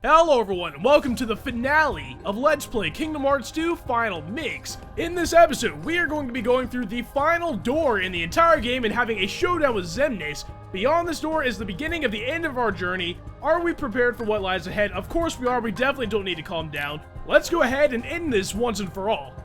Hello everyone, and welcome to the finale of Let's Play Kingdom Hearts 2 Final Mix. In this episode, we are going to be going through the final door in the entire game and having a showdown with Xemnas. Beyond this door is the beginning of the end of our journey. Are we prepared for what lies ahead? Of course we are, we definitely don't need to calm down. Let's go ahead and end this once and for all.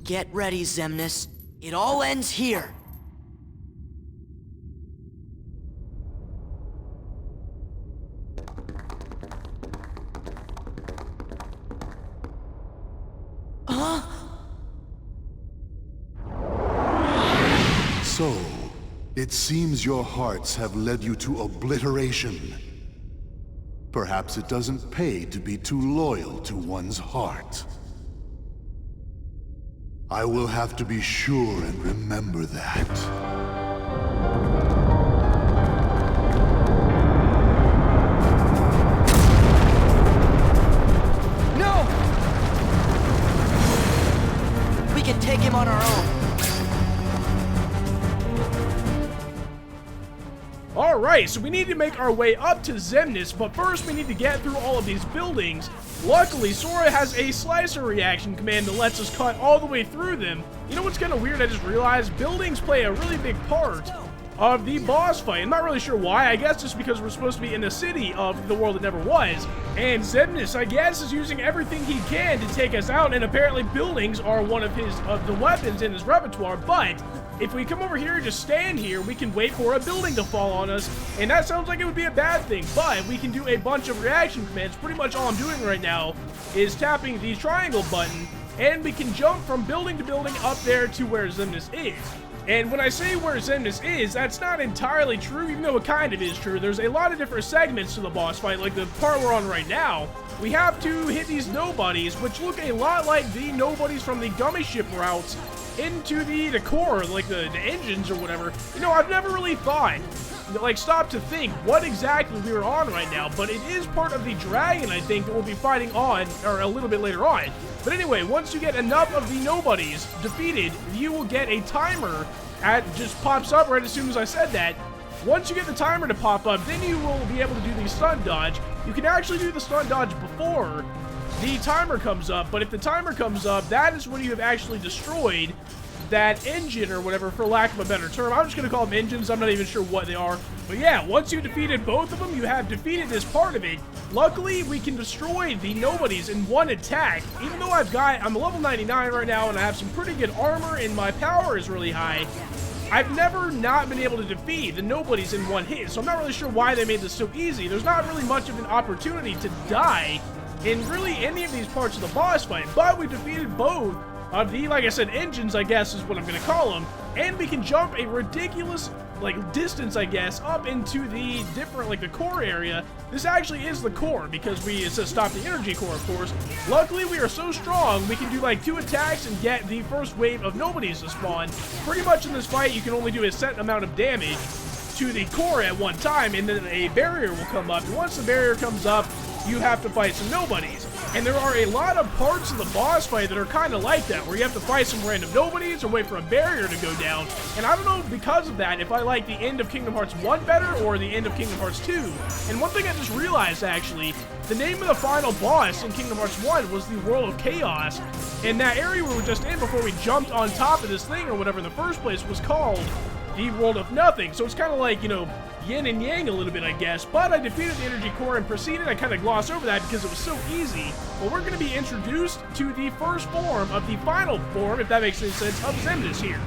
Get ready, Xemnas. It all ends here. Huh? So, it seems your hearts have led you to obliteration. Perhaps it doesn't pay to be too loyal to one's heart. I will have to be sure and remember that. No! We can take him on our own. Alright, so we need to make our way up to Xemnas, but first we need to get through all of these buildings. Luckily, Sora has a slicer reaction command that lets us cut all the way through them. You know what's kind of weird? I just realized buildings play a really big part of the boss fight. I'm not really sure why. I guess just because we're supposed to be in the city of the world that never was. And Xemnas, I guess, is using everything he can to take us out, and apparently buildings are one of the weapons in his repertoire. But if we come over here and just stand here, we can wait for a building to fall on us, and that sounds like it would be a bad thing, but we can do a bunch of reaction commands. Pretty much all I'm doing right now is tapping the triangle button, and we can jump from building to building up there to where Xemnas is. And when I say where Xemnas is, that's not entirely true, even though it kind of is true. There's a lot of different segments to the boss fight, like the part we're on right now. We have to hit these nobodies, which look a lot like the nobodies from the gummy ship routes into the core, like the engines or whatever. You know, I've never really thought, stopped to think what exactly we were on right now, but it is part of the dragon, I think, that we'll be fighting on, or a little bit later on. But anyway, once you get enough of the nobodies defeated, you will get a timer that just pops up right as soon as I said that. Once you get the timer to pop up, then you will be able to do the stun dodge. You can actually do the stun dodge before the timer comes up, but if the timer comes up, that is when you have actually destroyed that engine or whatever, for lack of a better term. I'm just going to call them engines. I'm not even sure what they are. But yeah, once you defeated both of them, you have defeated this part of it. Luckily, we can destroy the nobodies in one attack. Even though I'm a level 99 right now, and I have some pretty good armor, and my power is really high, I've never not been able to defeat the nobodies in one hit. So I'm not really sure why they made this so easy. There's not really much of an opportunity to die in really any of these parts of the boss fight, but we defeated both of the, like I said, engines, I guess is what I'm going to call them, and we can jump a ridiculous, distance, I guess, up into the different, the core area. This actually is the core, because it says stop the energy core, of course. Luckily, we are so strong, we can do, 2 attacks and get the first wave of nobodies to spawn. Pretty much in this fight, you can only do a set amount of damage to the core at one time, and then a barrier will come up, and once the barrier comes up, you have to fight some nobodies. And there are a lot of parts of the boss fight that are kind of like that, where you have to fight some random nobodies or wait for a barrier to go down. And I don't know, because of that, if I like the end of Kingdom Hearts 1 better or the end of Kingdom Hearts 2. And one thing I just realized, actually, the name of the final boss in Kingdom Hearts 1 was the World of Chaos. And that area we were just in before we jumped on top of this thing or whatever in the first place was called the World of Nothing. So it's kind of like, yin and yang a little bit, I guess, but I defeated the energy core and proceeded. I kind of glossed over that because it was so easy. But we're going to be introduced to the first form of the final form, if that makes any sense, of Xemnas here.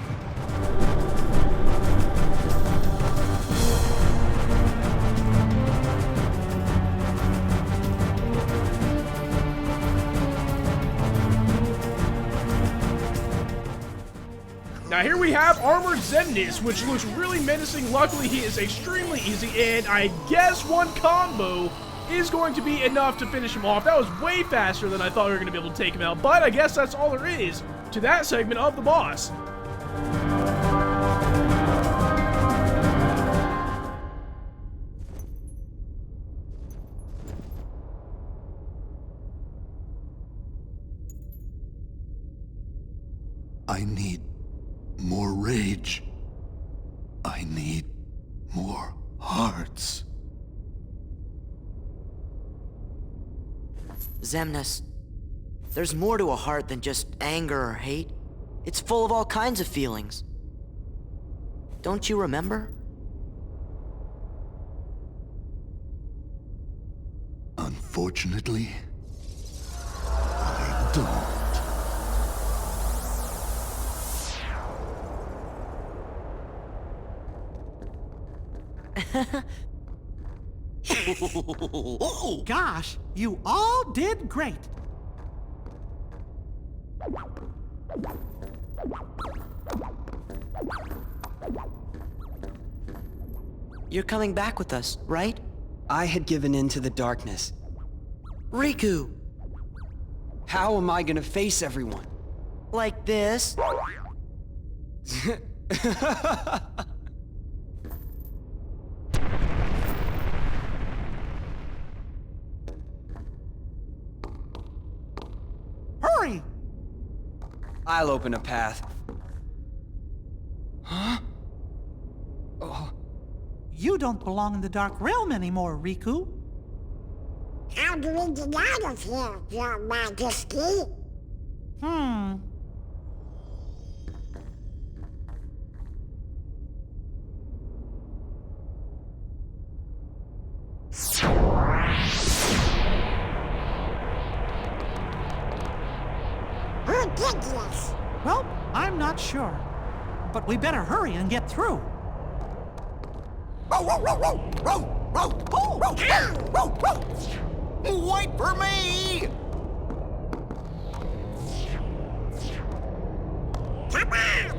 Now here we have Armored Xemnas, which looks really menacing. Luckily, he is extremely easy, and I guess one combo is going to be enough to finish him off. That was way faster than I thought we were going to be able to take him out, but I guess that's all there is to that segment of the boss. I need more rage. I need more hearts. Xemnas, there's more to a heart than just anger or hate. It's full of all kinds of feelings. Don't you remember? Unfortunately, I don't. Gosh, you all did great. You're coming back with us, right? I had given in to the darkness. Riku! How am I gonna face everyone? Like this? Hurry! I'll open a path. Huh? Oh, You don't belong in the Dark Realm anymore, Riku. How do we get out of here, Your Majesty? Ridiculous. Well, I'm not sure. But we better hurry and get through. Wait for me! Come on!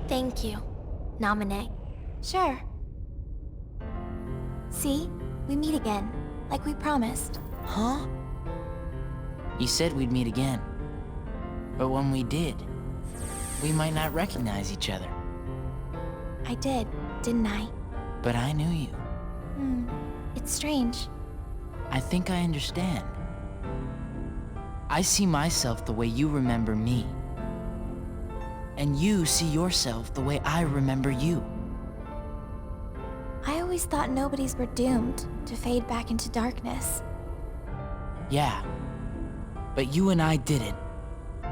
Thank you, Nominee. Sure. See? We meet again, like we promised. Huh? You said we'd meet again. But when we did, we might not recognize each other. I did, didn't I? But I knew you. It's strange. I think I understand. I see myself the way you remember me. And you see yourself the way I remember you. I always thought nobodies were doomed to fade back into darkness. Yeah. But you and I didn't.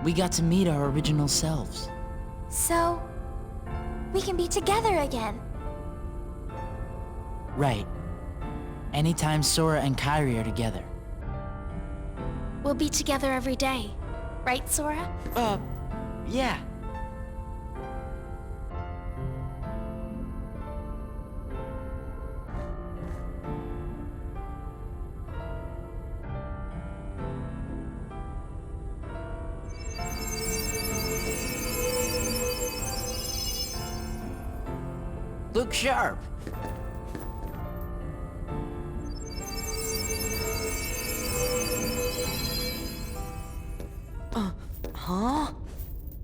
We got to meet our original selves. So, we can be together again. Right. Anytime Sora and Kairi are together. We'll be together every day. Right, Sora? Yeah. Look sharp. Huh?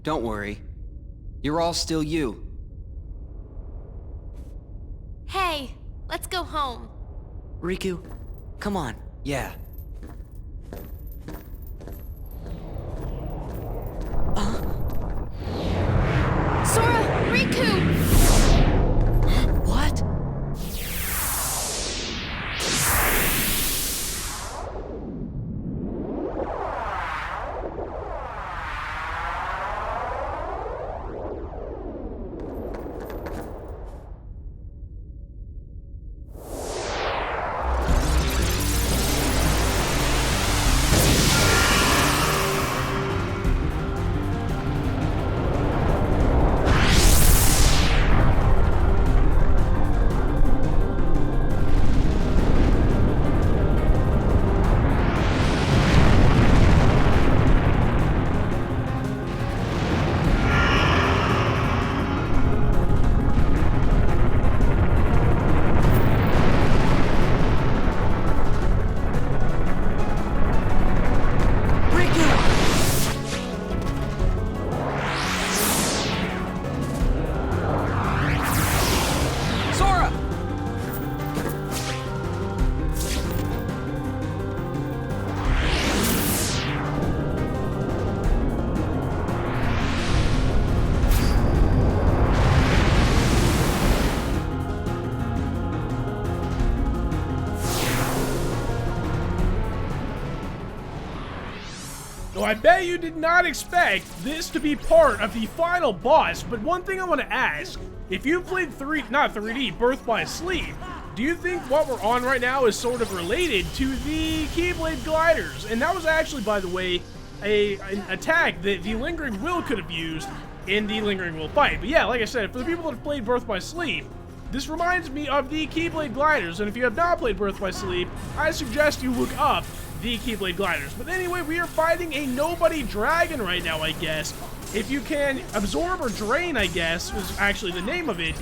don't worry. You're all still you. Hey, let's go home. Riku, come on. Yeah. Sora! Riku! What? Though I bet you did not expect this to be part of the final boss, but one thing I want to ask, if you played not 3D, Birth by Sleep, do you think what we're on right now is sort of related to the Keyblade gliders? And that was actually, by the way, an attack that the Lingering Will could have used in the Lingering Will fight. But yeah, like I said, for the people that have played Birth by Sleep, this reminds me of the Keyblade gliders, and if you have not played Birth by Sleep, I suggest you look up the Keyblade gliders. But anyway, we are fighting a nobody dragon right now, I guess. If you can absorb or drain, I guess, was actually the name of it,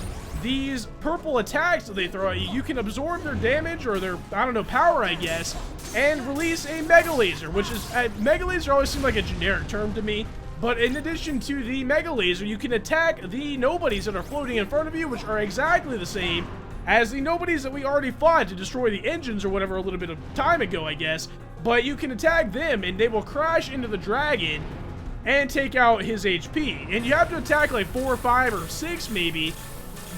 these purple attacks that they throw at you, you can absorb their damage or their, I don't know, power, I guess, and release a Mega Laser, which is, Mega Laser always seemed like a generic term to me. But in addition to the Mega Laser, you can attack the nobodies that are floating in front of you, which are exactly the same as the nobodies that we already fought to destroy the engines or whatever a little bit of time ago, I guess. But you can attack them, and they will crash into the dragon and take out his HP. And you have to attack like 4 or 5 or 6 maybe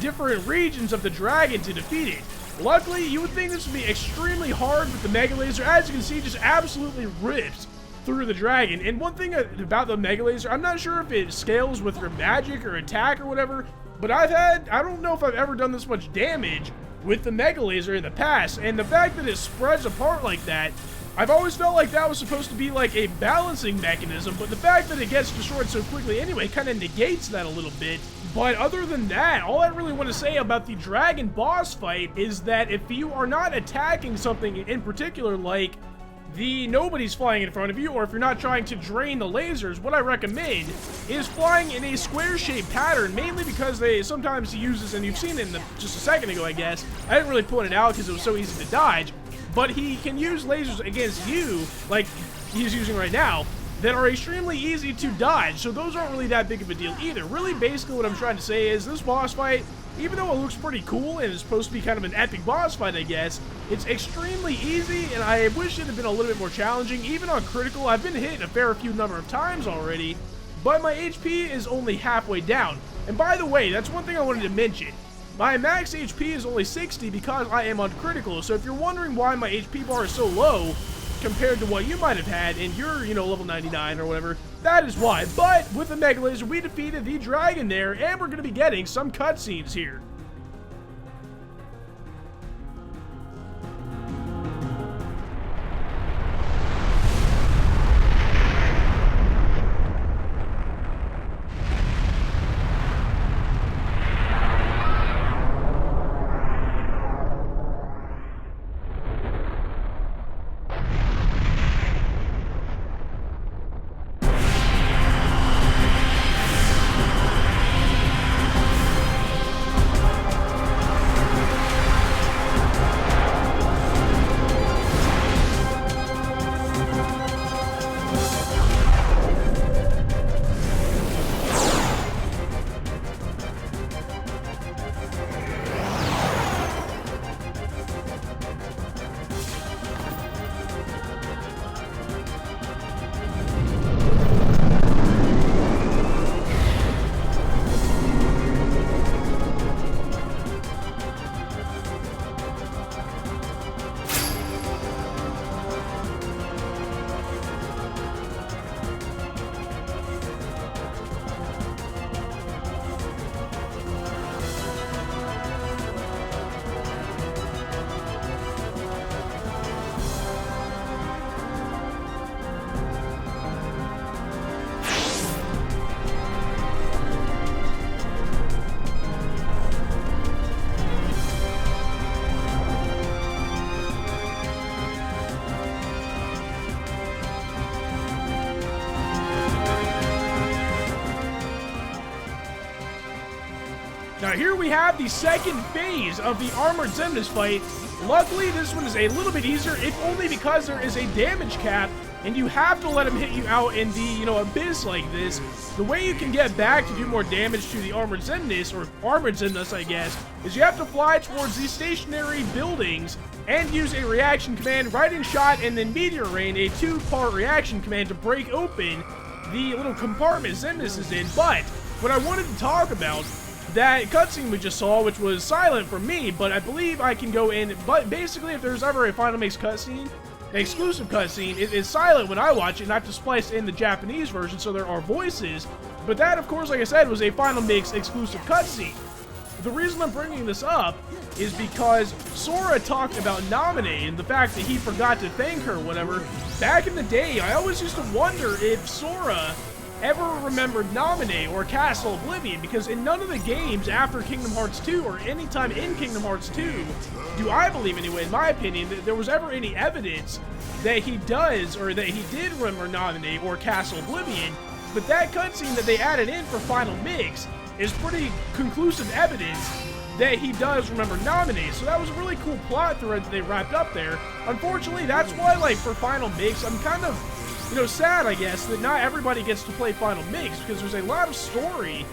different regions of the dragon to defeat it. Luckily, you would think this would be extremely hard with the Mega Laser. As you can see, just absolutely rips through the dragon. And one thing about the Mega Laser, I'm not sure if it scales with your magic or attack or whatever, but I don't know if I've ever done this much damage with the Mega Laser in the past, and the fact that it spreads apart like that, I've always felt like that was supposed to be like a balancing mechanism, but the fact that it gets destroyed so quickly anyway kind of negates that a little bit. But other than that, all I really want to say about the dragon boss fight is that if you are not attacking something in particular, like the nobodies flying in front of you, or if you're not trying to drain the lasers, what I recommend is flying in a square-shaped pattern, mainly because they sometimes use this, and you've seen it in just a second ago, I guess. I didn't really point it out because it was so easy to dodge, but he can use lasers against you, like he's using right now, that are extremely easy to dodge, so those aren't really that big of a deal either. Really, basically what I'm trying to say is this boss fight, even though it looks pretty cool and is supposed to be kind of an epic boss fight, I guess, it's extremely easy, and I wish it had been a little bit more challenging. Even on critical, I've been hit a fair few number of times already, but my HP is only halfway down. And by the way, that's one thing I wanted to mention. My max HP is only 60 because I am on critical, so if you're wondering why my HP bar is so low compared to what you might have had in your, level 99 or whatever, that is why. But with the Mega Laser, we defeated the dragon there, and we're going to be getting some cutscenes here. Now here we have the second phase of the Armored Xemnas fight. Luckily, this one is a little bit easier, if only because there is a damage cap, and you have to let him hit you out in the, abyss like this. The way you can get back to do more damage to the Armored Xemnas, or Armored Xemnas, I guess, is you have to fly towards these stationary buildings and use a reaction command, Riding Shot, and then Meteor Rain, a two-part reaction command to break open the little compartment Xemnas is in. But what I wanted to talk about, that cutscene we just saw, which was silent for me, but I believe I can go in. But basically, if there's ever a Final Mix cutscene, exclusive cutscene. It is silent when I watch it, not to splice in the Japanese version, so there are voices. But that, of course, like I said, was a Final Mix exclusive cutscene. The reason I'm bringing this up is because Sora talked about Naminé and the fact that he forgot to thank her, whatever. Back in the day, I always used to wonder if Sora ever remembered Naminé or Castle Oblivion, because in none of the games after Kingdom Hearts 2 or any time in Kingdom Hearts 2 do I believe, anyway, in my opinion, that there was ever any evidence that he does or that he did remember Naminé or Castle Oblivion. But that cutscene that they added in for Final Mix is pretty conclusive evidence that he does remember Naminé. So that was a really cool plot thread that they wrapped up there. Unfortunately, that's why, like, for Final Mix, I'm kind of, sad, I guess, that not everybody gets to play Final Mix, because there's a lot of story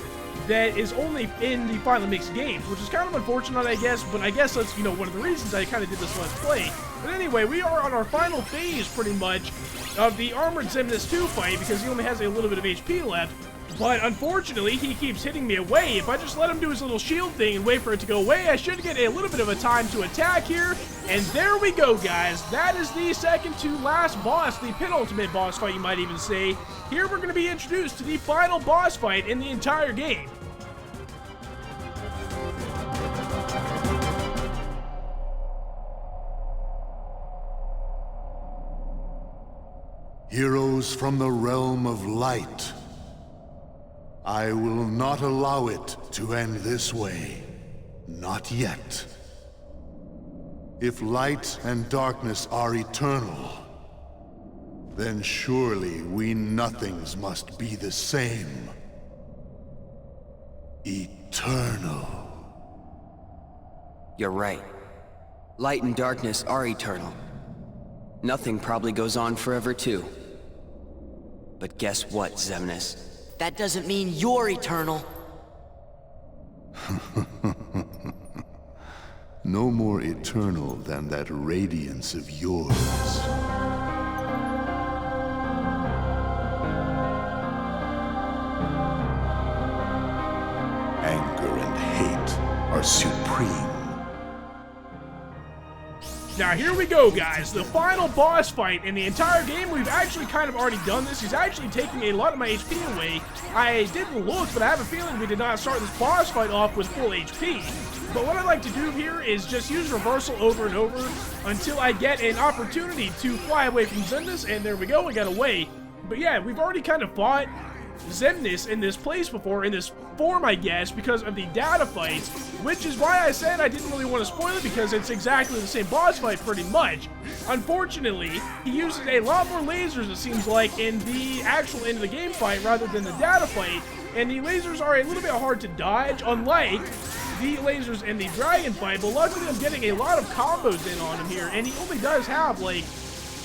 that is only in the Final Mix games, which is kind of unfortunate, I guess, but I guess that's, one of the reasons I kind of did this Let's Play. But anyway, we are on our final phase, pretty much, of the Armored Xemnas II fight, because he only has a little bit of HP left. But unfortunately, he keeps hitting me away. If I just let him do his little shield thing and wait for it to go away, I should get a little bit of a time to attack here. And there we go, guys. That is the second to last boss, the penultimate boss fight, you might even say. Here we're going to be introduced to the final boss fight in the entire game. Heroes from the realm of light. I will not allow it to end this way. Not yet. If light and darkness are eternal, then surely we nothings must be the same. Eternal. You're right. Light and darkness are eternal. Nothing probably goes on forever too. But guess what, Xemnas? That doesn't mean you're eternal. No more eternal than that radiance of yours. Anger and hate are supreme. Now here we go, guys, the final boss fight in the entire game. We've actually kind of already done this. He's actually taking a lot of my HP away. I didn't look, but I have a feeling we did not start this boss fight off with full HP. But what I like to do here is just use reversal over and over until I get an opportunity to fly away from Xemnas, and there we go, we got away. But yeah, we've already kind of fought Xemnas in this place before, in this form, I guess, because of the data fights, which is why I said I didn't really want to spoil it, because it's exactly the same boss fight pretty much. Unfortunately, he uses a lot more lasers, it seems like, in the actual end of the game fight rather than the data fight, and the lasers are a little bit hard to dodge, unlike the lasers in the dragon fight. But luckily I'm getting a lot of combos in on him here, and he only does have, like,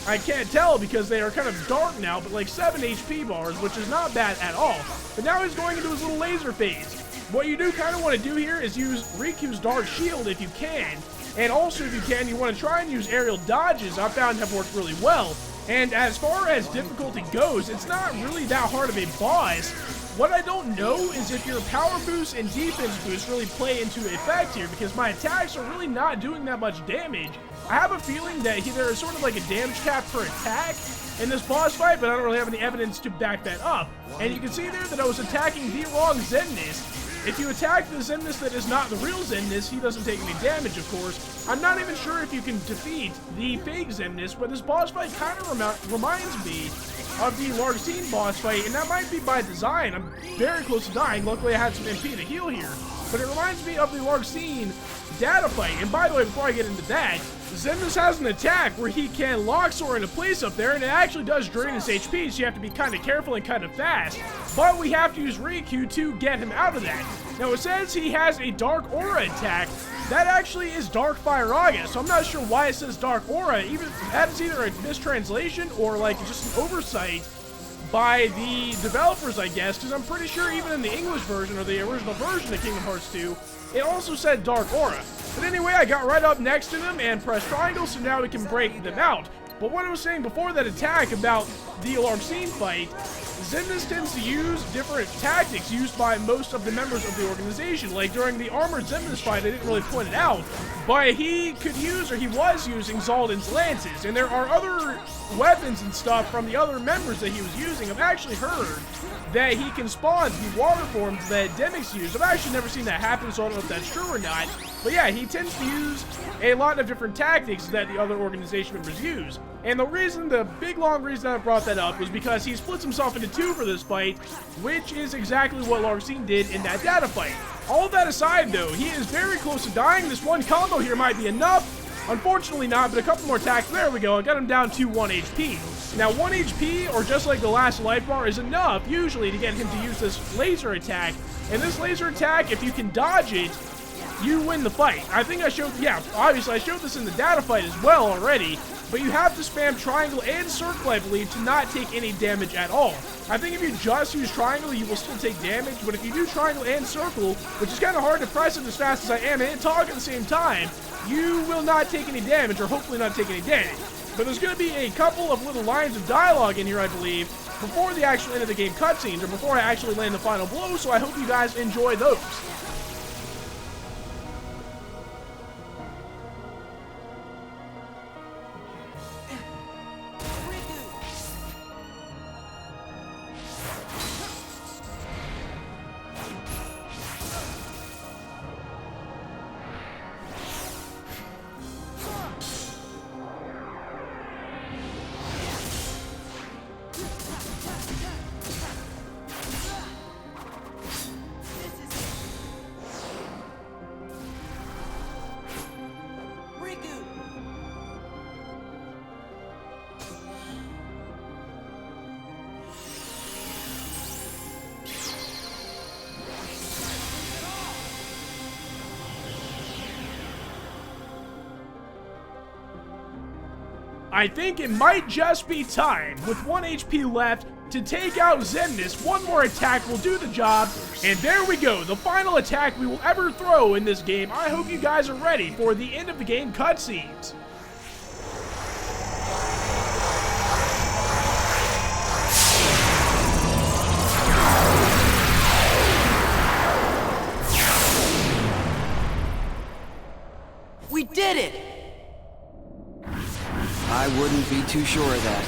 I can't tell because they are kind of dark now, but like 7 HP bars, which is not bad at all. But now he's going into his little laser phase. What you do kind of want to do here is use Riku's Dark Shield if you can. And also, if you can, you want to try and use aerial dodges. I found have worked really well. And as far as difficulty goes, it's not really that hard of a boss. What I don't know is if your power boost and defense boost really play into effect here, because my attacks are really not doing that much damage. I have a feeling that there is sort of like a damage cap per attack in this boss fight, but I don't really have any evidence to back that up. And you can see there that I was attacking the wrong Xemnas. If you attack the Xemnas that is not the real Xemnas, he doesn't take any damage, of course. I'm not even sure if you can defeat the fake Xemnas, but this boss fight kind of reminds me of the Larxene boss fight, and that might be by design. I'm very close to dying. Luckily, I had some MP to heal here. But it reminds me of the Larxene data fight. And by the way, before I get into that, Xemnas has an attack where he can lock Sora into place up there, and it actually does drain his HP, so you have to be kind of careful and kind of fast. But we have to use Riku to get him out of that. Now, it says he has a Dark Aura attack. That actually is Dark Fire-Aga, so I'm not sure why it says Dark Aura. That is either a mistranslation or like just an oversight by the developers, I guess, because I'm pretty sure even in the English version or the original version of Kingdom Hearts 2, it also said Dark Aura. But anyway, I got right up next to them and pressed triangle, so now we can break them out. But what I was saying before that attack about the Larxene fight Xemnas tends to use different tactics used by most of the members of the organization. Like during the Armored Xemnas fight, I didn't really point it out, but he could use, or he was using, Zaldin's lances. And there are other weapons and stuff from the other members that he was using. I've actually heard that he can spawn the water forms that Demics use. I've actually never seen that happen, so I don't know if that's true or not. But yeah, he tends to use a lot of different tactics that the other organization members use. And the big long reason I brought that up was because he splits himself into two for this fight, which is exactly what Larxene did in that data fight. All of that aside though, he is very close to dying. This one combo here might be enough. Unfortunately not, but a couple more attacks. There we go. I got him down to 1 HP. Now 1 HP, or just like the last life bar, is enough usually to get him to use this laser attack. And this laser attack, if you can dodge it, you win the fight. I think I showed, yeah, obviously I showed this in the data fight as well already, but you have to spam triangle and circle, I believe, to not take any damage at all. I think if you just use triangle, you will still take damage, but if you do triangle and circle, which is kind of hard to press it as fast as I am and talk at the same time, you will not take any damage, or hopefully not take any damage. But there's going to be a couple of little lines of dialogue in here, I believe, before the actual end of the game cutscenes, or before I actually land the final blow, so I hope you guys enjoy those. I think it might just be time, with 1 HP left, to take out Xemnas. One more attack will do the job, and there we go, the final attack we will ever throw in this game. I hope you guys are ready for the end of the game cutscenes. We did it! I wouldn't be too sure of that.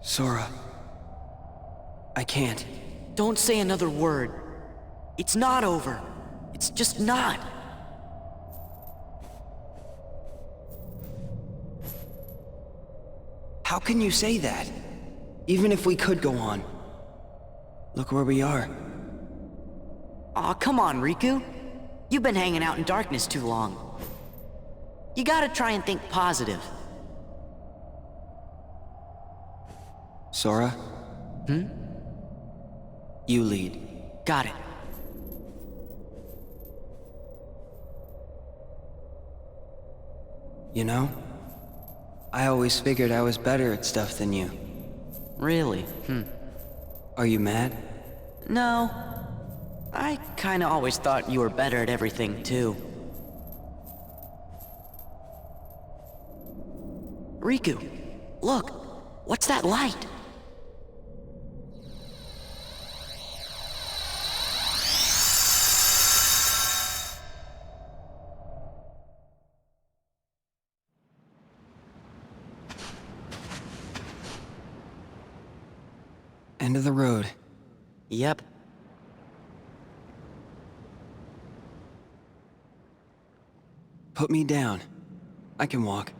Sora. I can't. Don't say another word. It's not over. It's just not. How can you say that? Even if we could go on. Look where we are. Aw, come on, Riku. You've been hanging out in darkness too long. You gotta try and think positive. Sora? Hmm? You lead. Got it. You know? I always figured I was better at stuff than you. Really? Are you mad? No. I kinda always thought you were better at everything, too. Riku, look. What's that light? End of the road. Yep. Put me down. I can walk.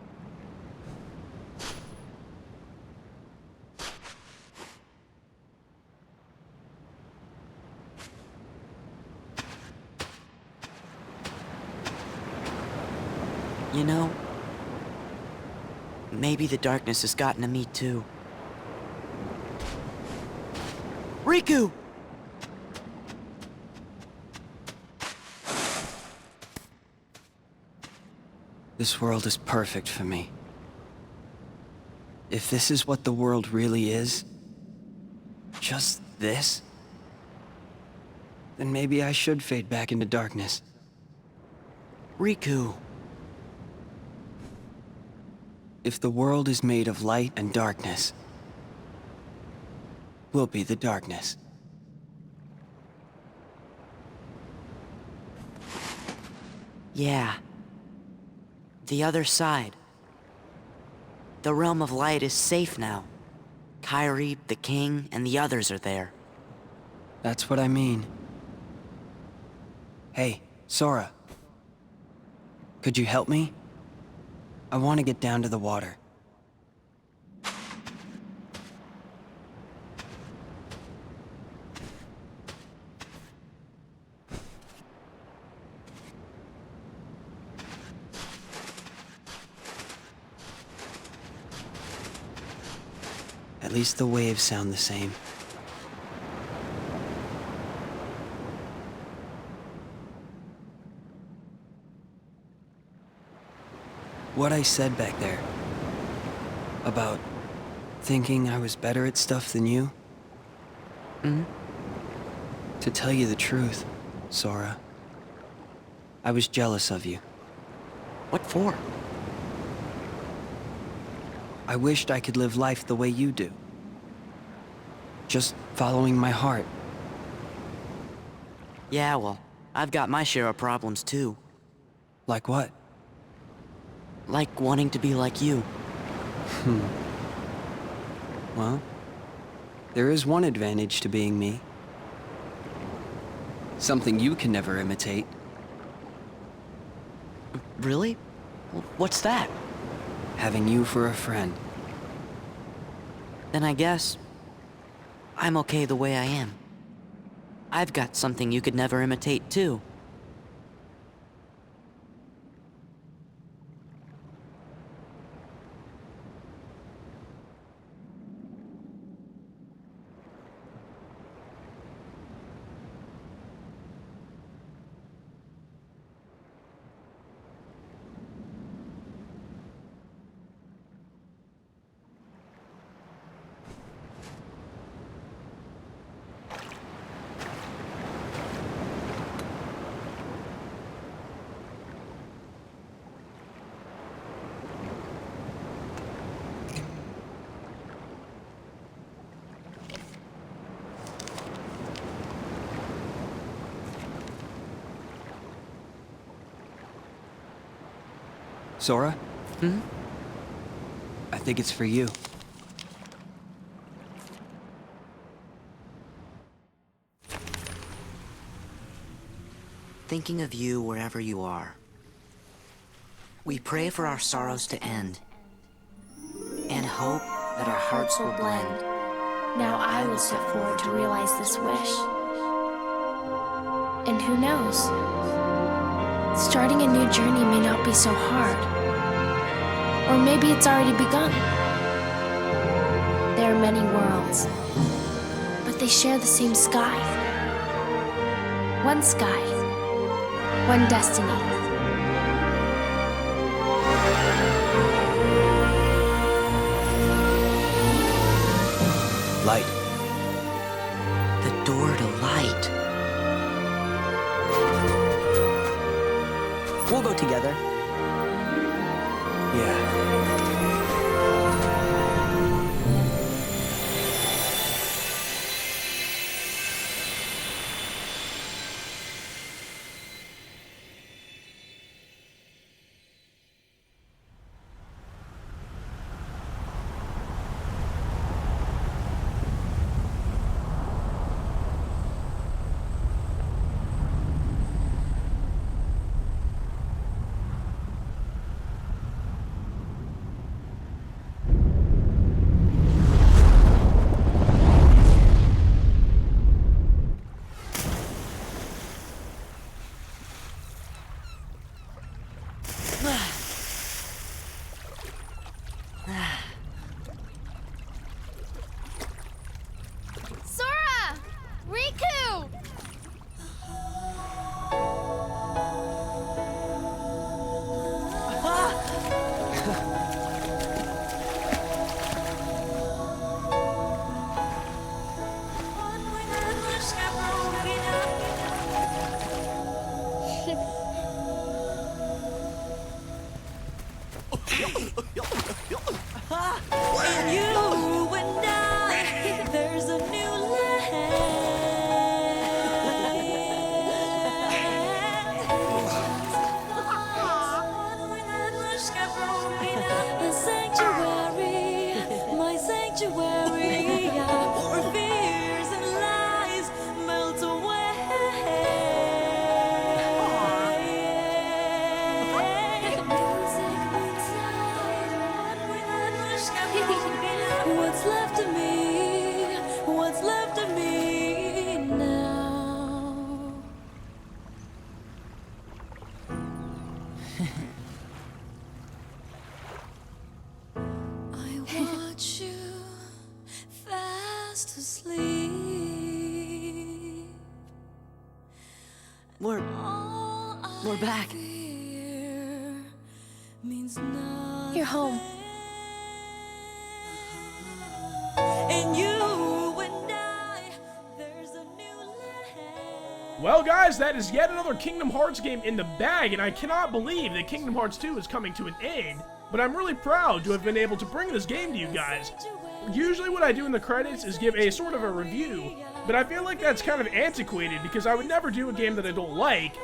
You know, maybe the darkness has gotten to me too. Riku! This world is perfect for me. If this is what the world really is, Just this? Then maybe I should fade back into darkness. Riku. If the world is made of light and darkness, we'll be the darkness. Yeah. The other side. The realm of light is safe now. Kyrie, the king, and the others are there. That's what I mean. Hey, Sora. Could you help me? I want to get down to the water. At least the waves sound the same. What I said back there, about thinking I was better at stuff than you? To tell you the truth, Sora, I was jealous of you. What for? I wished I could live life the way you do. Just following my heart. Yeah, well, I've got my share of problems too. Like what? Like wanting to be like you. Well, there is one advantage to being me. Something you can never imitate. Really? What's that? Having you for a friend. Then I guess I'm okay the way I am. I've got something you could never imitate too. Sora? I think it's for you. Thinking of you wherever you are. We pray for our sorrows to end, and hope that our hearts will blend. Now I will step forward to realize this wish. And who knows? Starting a new journey may not be so hard. Or maybe it's already begun. There are many worlds, but they share the same sky. One sky, one destiny. Light. The door to light. We'll go together. Yeah. In you and I, there's a new land. A sanctuary, my sanctuary, where fears and lies melt away. What's left of me? What's left of me now? I watch you fast asleep. We're back. Means You're home. and you and I, there's a new land. Well, guys, that is yet another Kingdom Hearts game in the bag, and I cannot believe that Kingdom Hearts 2 is coming to an end, but I'm really proud to have been able to bring this game to you guys. Usually what I do in the credits is give a sort of a review, but I feel like that's kind of antiquated because I would never do a game that I don't like,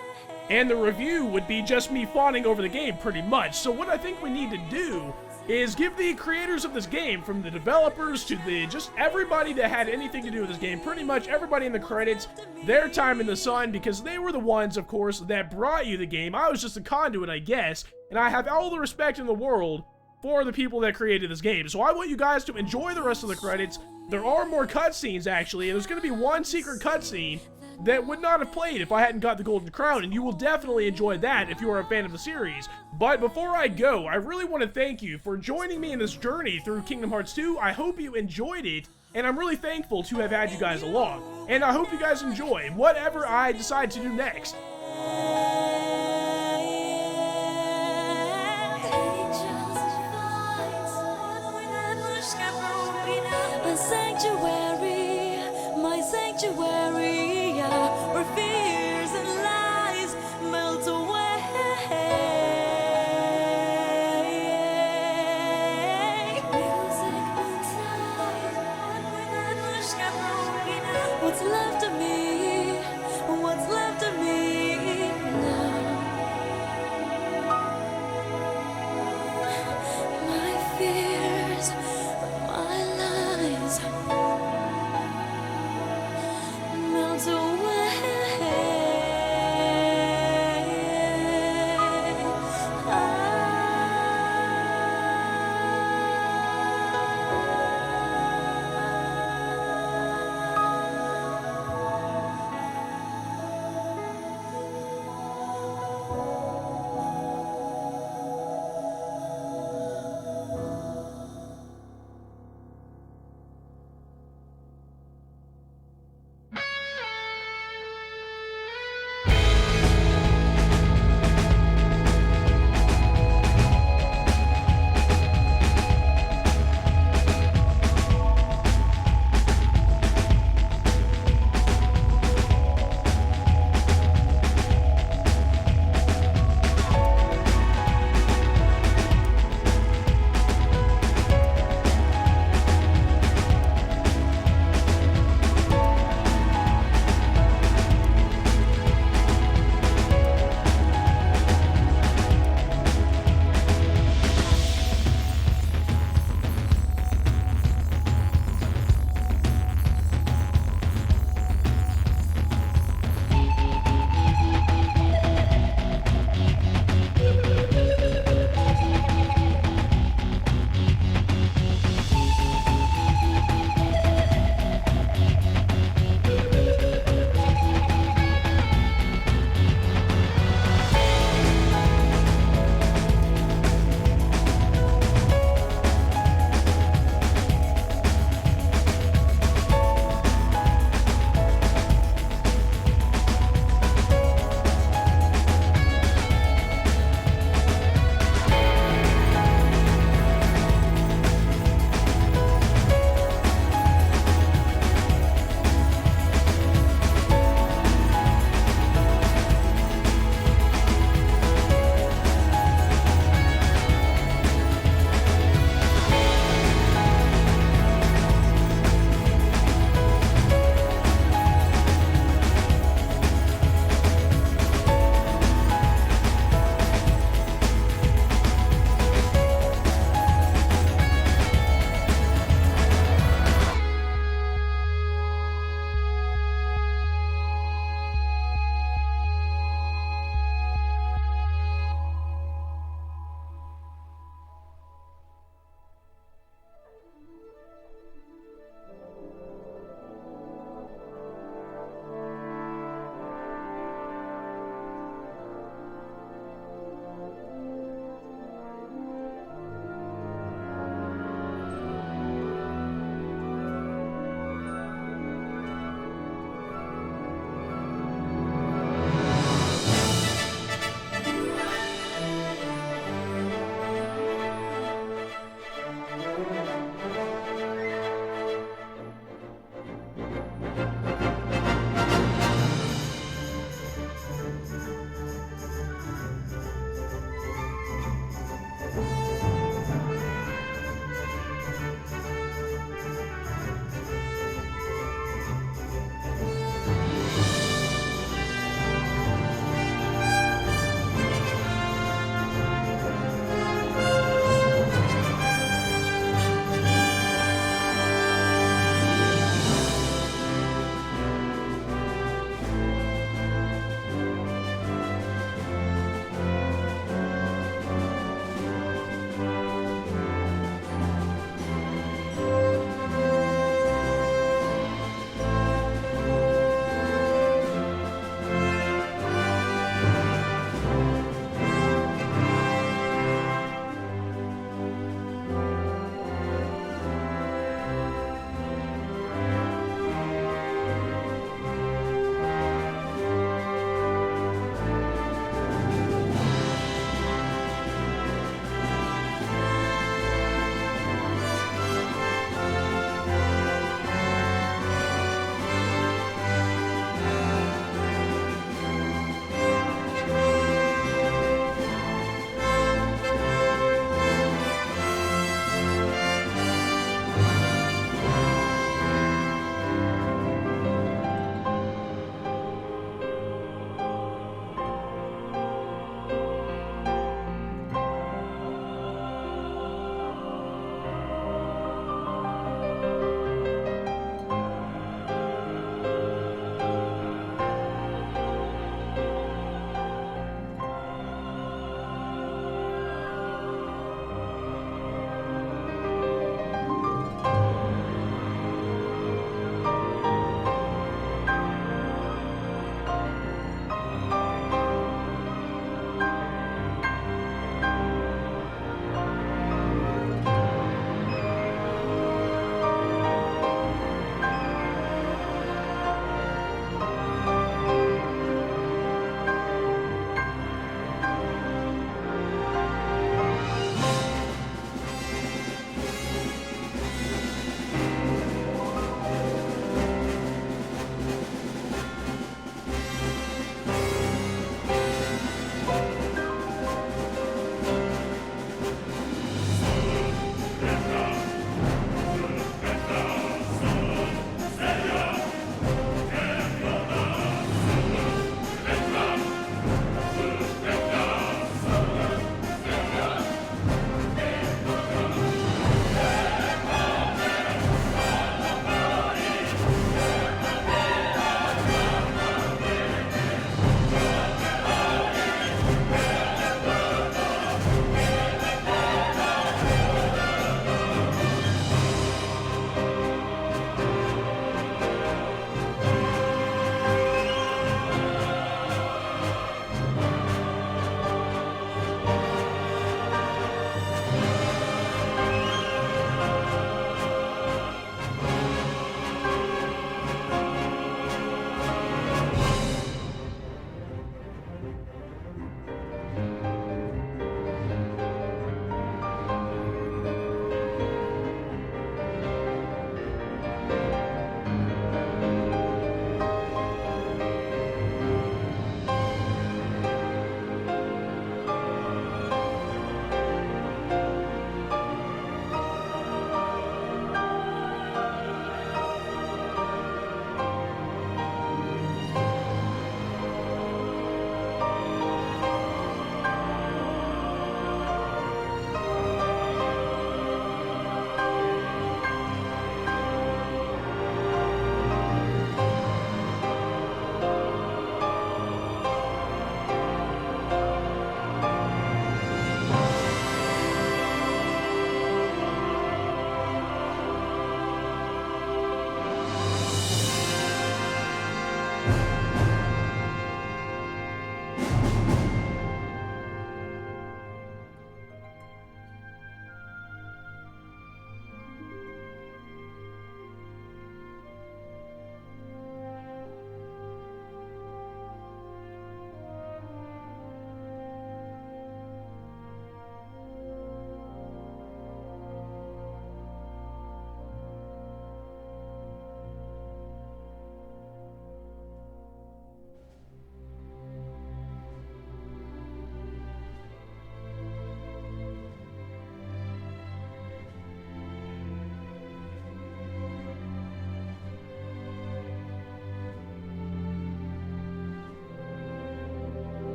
and the review would be just me fawning over the game pretty much. So what I think we need to do is give the creators of this game, from the developers to just everybody that had anything to do with this game, pretty much everybody in the credits, their time in the sun, because they were the ones, of course, that brought you the game. I was just a conduit, I guess, and I have all the respect in the world for the people that created this game. So I want you guys to enjoy the rest of the credits. There are more cutscenes, actually, and there's going to be one secret cutscene that would not have played if I hadn't got the Golden Crown, and you will definitely enjoy that if you are a fan of the series. But before I go, I really want to thank you for joining me in this journey through Kingdom Hearts 2. I hope you enjoyed it, and I'm really thankful to have had you guys along. And I hope you guys enjoy whatever I decide to do next. A sanctuary, my sanctuary, where fears and lies melt away. What's left of me? What's left of me now? My fears, my lies melt away.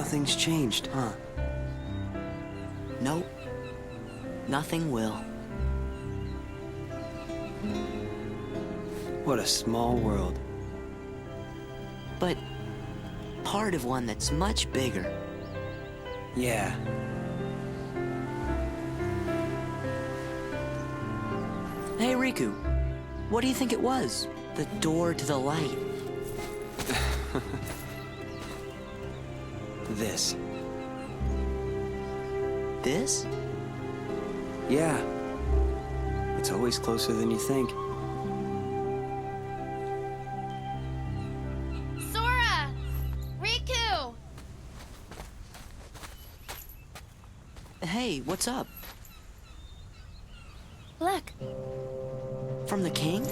Nothing's changed, huh? Nope. Nothing will. What a small world. But part of one that's much bigger. Yeah. Hey, Riku. What do you think it was? The door to the light. This. This? Yeah. It's always closer than you think. Sora! Riku! Hey, what's up? Look, From the king?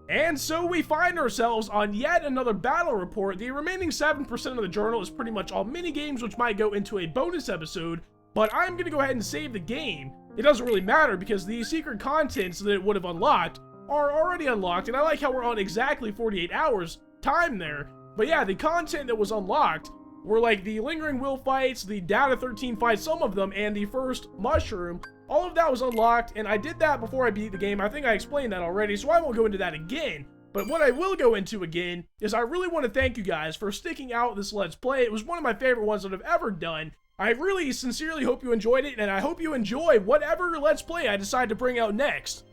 And so we find ourselves on yet another battle report. The remaining 7% of the journal is pretty much all mini-games, which might go into a bonus episode, but I'm going to go ahead and save the game. It doesn't really matter because the secret contents that it would have unlocked are already unlocked, and I like how we're on exactly 48 hours time there. But yeah, the content that was unlocked were like the Lingering Will fights, the Down to 13 fights, some of them, and the first mushroom. All of that was unlocked, and I did that before I beat the game. I think I explained that already, so I won't go into that again. But what I will go into again is I really want to thank you guys for sticking out this Let's Play. It was one of my favorite ones that I've ever done. I really sincerely hope you enjoyed it, and I hope you enjoy whatever Let's Play I decide to bring out next.